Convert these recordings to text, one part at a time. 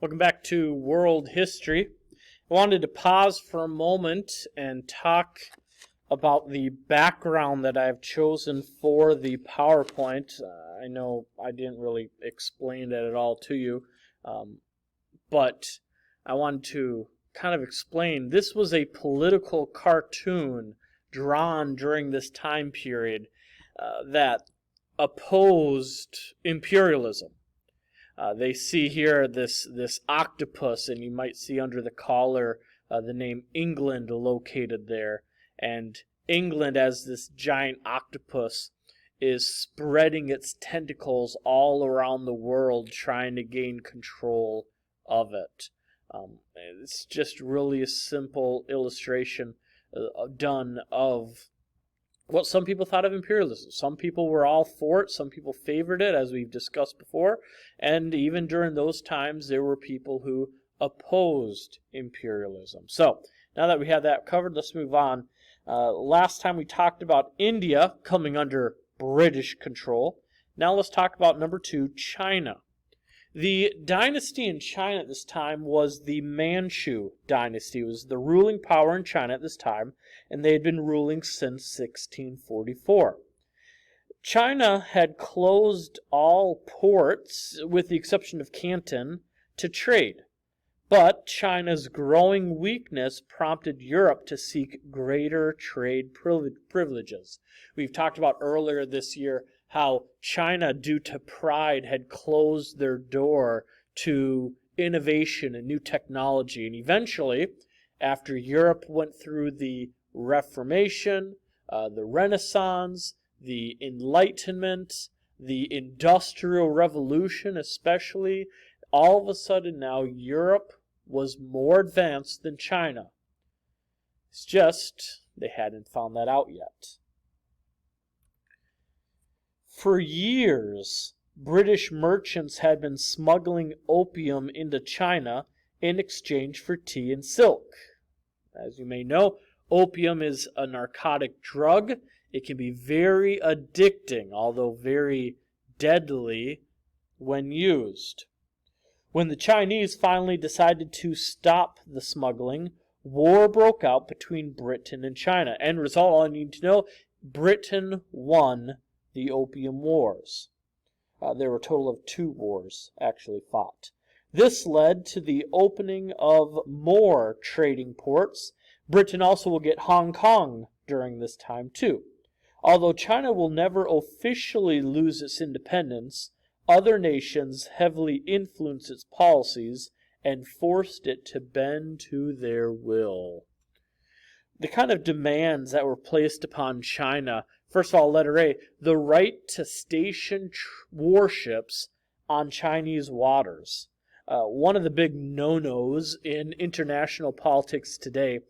Welcome back to World History. I wanted to pause for a moment and talk about the background that I've chosen for the PowerPoint. I know I didn't really explain it at all to you, but I wanted to kind of explain. This was a political cartoon drawn during this time period that opposed imperialism. They see here this octopus, and you might see under the collar the name England located there. And England, as this giant octopus, is spreading its tentacles all around the world, trying to gain control of it. It's just really a simple illustration done of what some people thought of imperialism. Some people were all for it. Some people favored it, as we've discussed before. And even during those times, there were people who opposed imperialism. So, now that we have that covered, let's move on. Last time we talked about India coming under British control. Now let's talk about number 2, China. The dynasty in China at this time was the Manchu dynasty. It was the ruling power in China at this time, and they had been ruling since 1644. China had closed all ports, with the exception of Canton, to trade. But China's growing weakness prompted Europe to seek greater trade privileges. We've talked about earlier this year how China, due to pride, had closed their door to innovation and new technology. And eventually, after Europe went through the Reformation, the Renaissance, the Enlightenment, the Industrial Revolution especially, all of a sudden now Europe was more advanced than China. It's just they hadn't found that out yet. For years, British merchants had been smuggling opium into China in exchange for tea and silk. As you may know, opium is a narcotic drug. It can be very addicting, although very deadly when used. When the Chinese finally decided to stop the smuggling, war broke out between Britain and China. End result, all you need to know, Britain won the Opium Wars. There were a total of 2 wars actually fought. This led to the opening of more trading ports. Britain also will get Hong Kong during this time too. Although China will never officially lose its independence, other nations heavily influenced its policies and forced it to bend to their will. The kind of demands that were placed upon China, first of all, letter A, the right to station warships on Chinese waters. One of the big no-nos in international politics today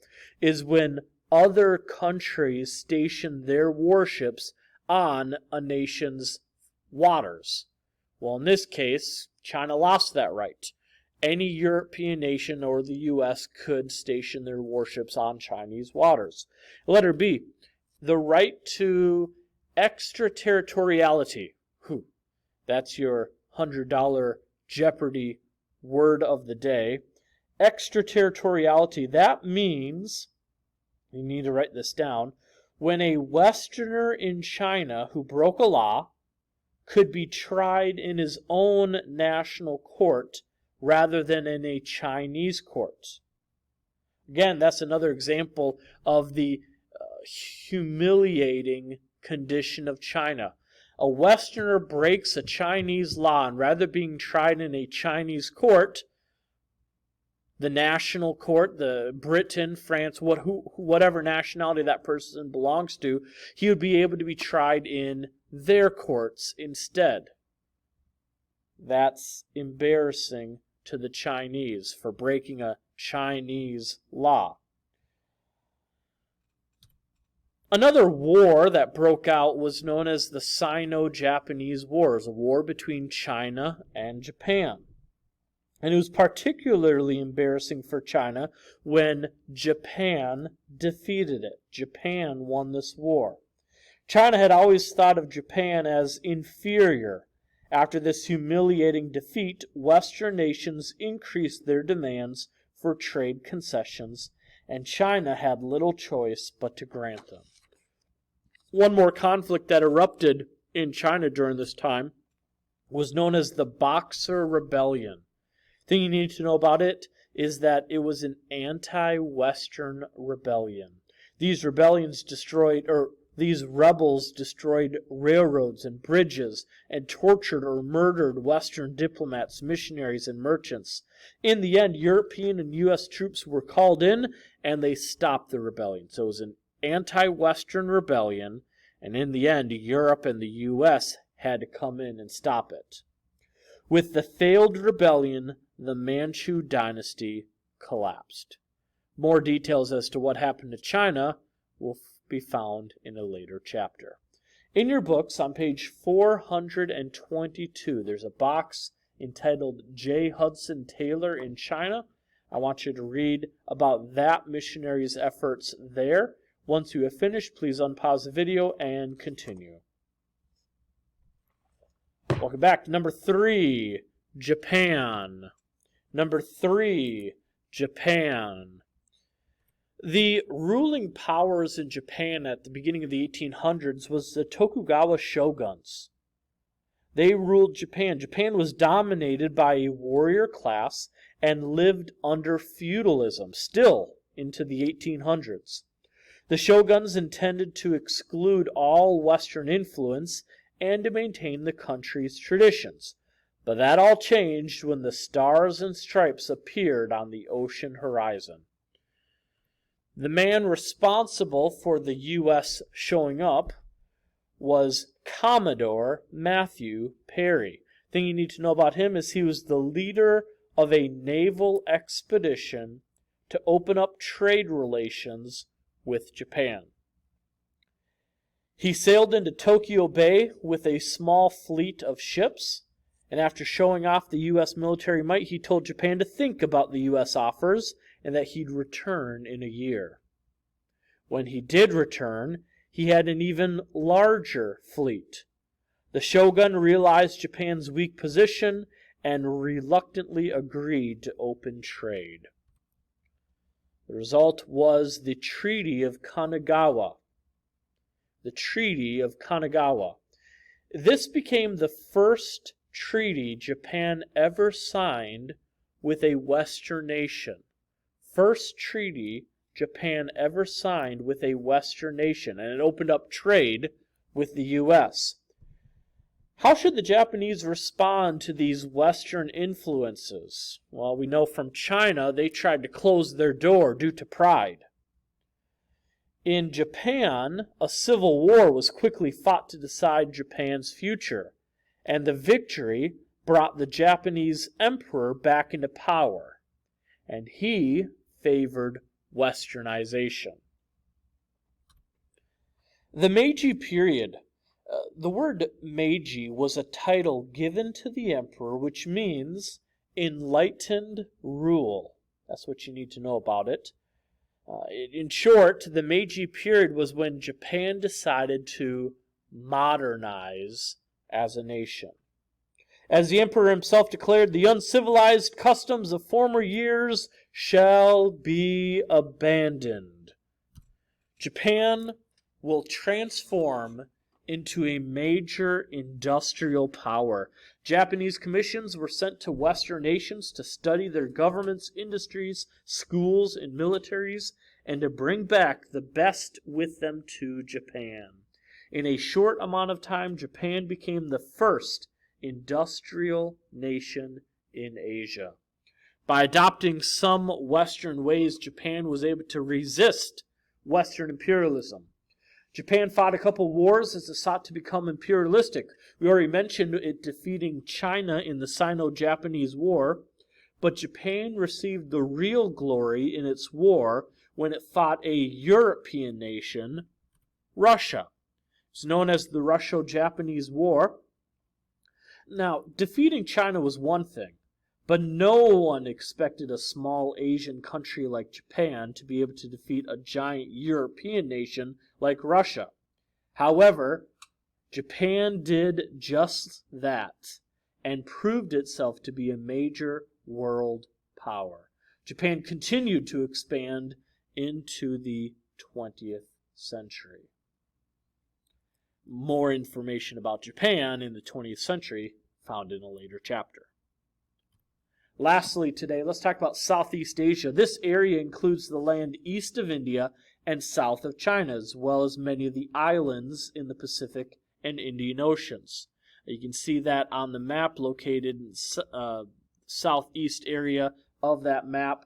is when other countries station their warships on a nation's waters. Well, in this case, China lost that right. Any European nation or the U.S. could station their warships on Chinese waters. Letter B, the right to extraterritoriality. That's your $100 Jeopardy word of the day. Extraterritoriality, that means, you need to write this down, when a Westerner in China who broke a law could be tried in his own national court rather than in a Chinese court. Again, that's another example of the humiliating condition of China. A Westerner breaks a Chinese law, and rather than being tried in a Chinese court, the national court, the Britain, France, whatever nationality that person belongs to, he would be able to be tried in their courts instead. That's embarrassing to the Chinese for breaking a Chinese law. Another war that broke out was known as the Sino-Japanese Wars, a war between China and Japan. And it was particularly embarrassing for China when Japan defeated it. Japan won this war. China had always thought of Japan as inferior, After this humiliating defeat, Western nations increased their demands for trade concessions, and China had little choice but to grant them. One more conflict that erupted in China during this time was known as the Boxer Rebellion. The thing you need to know about it is that it was an anti-Western rebellion. These rebels destroyed railroads and bridges and tortured or murdered Western diplomats, missionaries, and merchants. In the end, European and U.S. troops were called in, and they stopped the rebellion. So it was an anti-Western rebellion, and in the end, Europe and the U.S. had to come in and stop it. With the failed rebellion, the Manchu dynasty collapsed. More details as to what happened to China will be found in a later chapter. In your books, on page 422, there's a box entitled J. Hudson Taylor in China. I want you to read about that missionary's efforts there. Once you have finished, please unpause the video and continue. Welcome back to number 3, Japan. Number 3, Japan. The ruling powers in Japan at the beginning of the 1800s was the Tokugawa shoguns. They ruled Japan. Japan was dominated by a warrior class and lived under feudalism, still into the 1800s. The shoguns intended to exclude all Western influence and to maintain the country's traditions. But that all changed when the stars and stripes appeared on the ocean horizon. The man responsible for the U.S. showing up was Commodore Matthew Perry. The thing you need to know about him is he was the leader of a naval expedition to open up trade relations with Japan. He sailed into Tokyo Bay with a small fleet of ships, and after showing off the U.S. military might, he told Japan to think about the U.S. offers and that he'd return in a year. When he did return, he had an even larger fleet. The shogun realized Japan's weak position and reluctantly agreed to open trade. The result was the Treaty of Kanagawa. The Treaty of Kanagawa. This became the first treaty Japan ever signed with a Western nation. First treaty Japan ever signed with a Western nation, and it opened up trade with the U.S. How should the Japanese respond to these Western influences? Well, we know from China they tried to close their door due to pride. In Japan, a civil war was quickly fought to decide Japan's future, and the victory brought the Japanese emperor back into power, and he favored Westernization. The Meiji period. The word Meiji was a title given to the emperor which means enlightened rule. That's what you need to know about it. In short, the Meiji period was when Japan decided to modernize as a nation. As the emperor himself declared, the uncivilized customs of former years shall be abandoned. Japan will transform into a major industrial power. Japanese commissions were sent to Western nations to study their governments, industries, schools, and militaries, and to bring back the best with them to Japan. In a short amount of time, Japan became the first industrial nation in Asia. By adopting some Western ways, Japan was able to resist Western imperialism. Japan fought a couple wars as it sought to become imperialistic. We already mentioned it defeating China in the Sino-Japanese War, but Japan received the real glory in its war when it fought a European nation, Russia. It's known as the Russo-Japanese War. Now, defeating China was one thing, but no one expected a small Asian country like Japan to be able to defeat a giant European nation like Russia. However, Japan did just that and proved itself to be a major world power. Japan continued to expand into the 20th century. More information about Japan in the 20th century found in a later chapter. Lastly today, let's talk about Southeast Asia. This area includes the land east of India and south of China, as well as many of the islands in the Pacific and Indian Oceans. You can see that on the map located in southeast area of that map.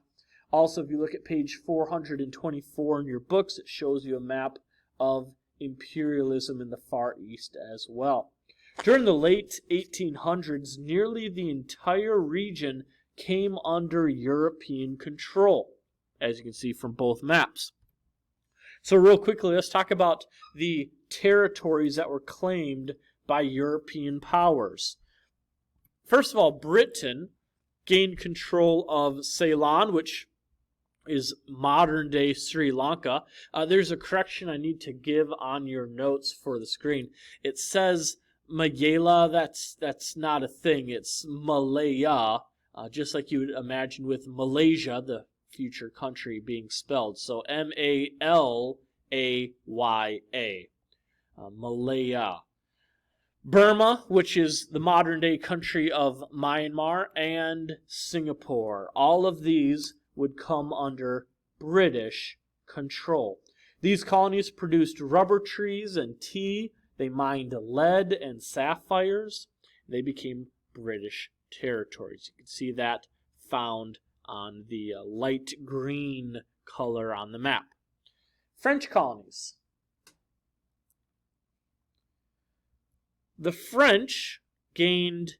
Also, if you look at page 424 in your books, it shows you a map of imperialism in the Far East as well. During the late 1800s, nearly the entire region came under European control, as you can see from both maps. So real quickly, let's talk about the territories that were claimed by European powers. First of all, Britain gained control of Ceylon, which is modern-day Sri Lanka. There's a correction I need to give on your notes for the screen. It says Mayala. That's not a thing. It's Malaya, just like you would imagine with Malaysia, the future country, being spelled. So M-A-L-A-Y-A, Malaya. Burma, which is the modern-day country of Myanmar, and Singapore. All of these would come under British control. These colonies produced rubber trees and tea. They mined lead and sapphires. They became British territories. You can see that found on the light green color on the map. French colonies. The French gained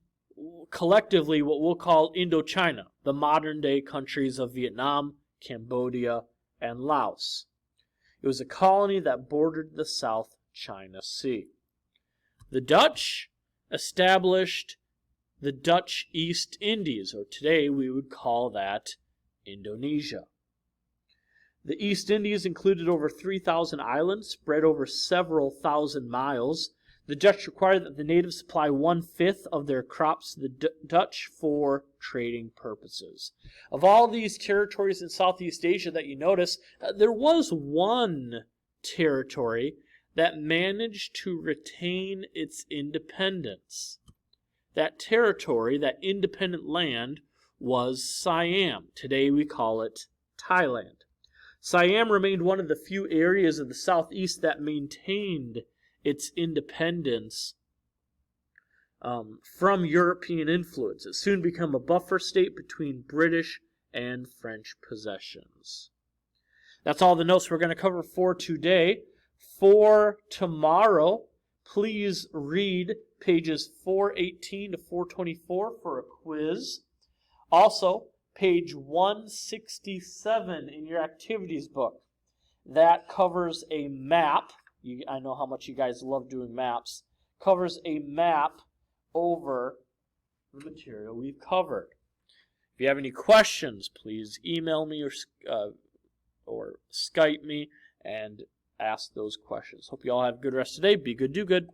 collectively what we'll call Indochina, the modern-day countries of Vietnam, Cambodia, and Laos. It was a colony that bordered the South China Sea. The Dutch established the Dutch East Indies, or today we would call that Indonesia. The East Indies included over 3,000 islands spread over several thousand miles. The Dutch required that the natives supply 1/5 of their crops to the Dutch for trading purposes. Of all these territories in Southeast Asia that you notice, there was one territory that managed to retain its independence. That territory, that independent land, was Siam. Today we call it Thailand. Siam remained one of the few areas of the southeast that maintained its independence from European influence. It soon became a buffer state between British and French possessions. That's all the notes we're going to cover for today. For tomorrow, please read pages 418 to 424 for a quiz. Also, page 167 in your activities book. That covers a map. I know how much you guys love doing maps. Covers a map over the material we've covered. If you have any questions, please email me or Skype me and ask those questions. Hope you all have a good rest of the day. Be good, do good.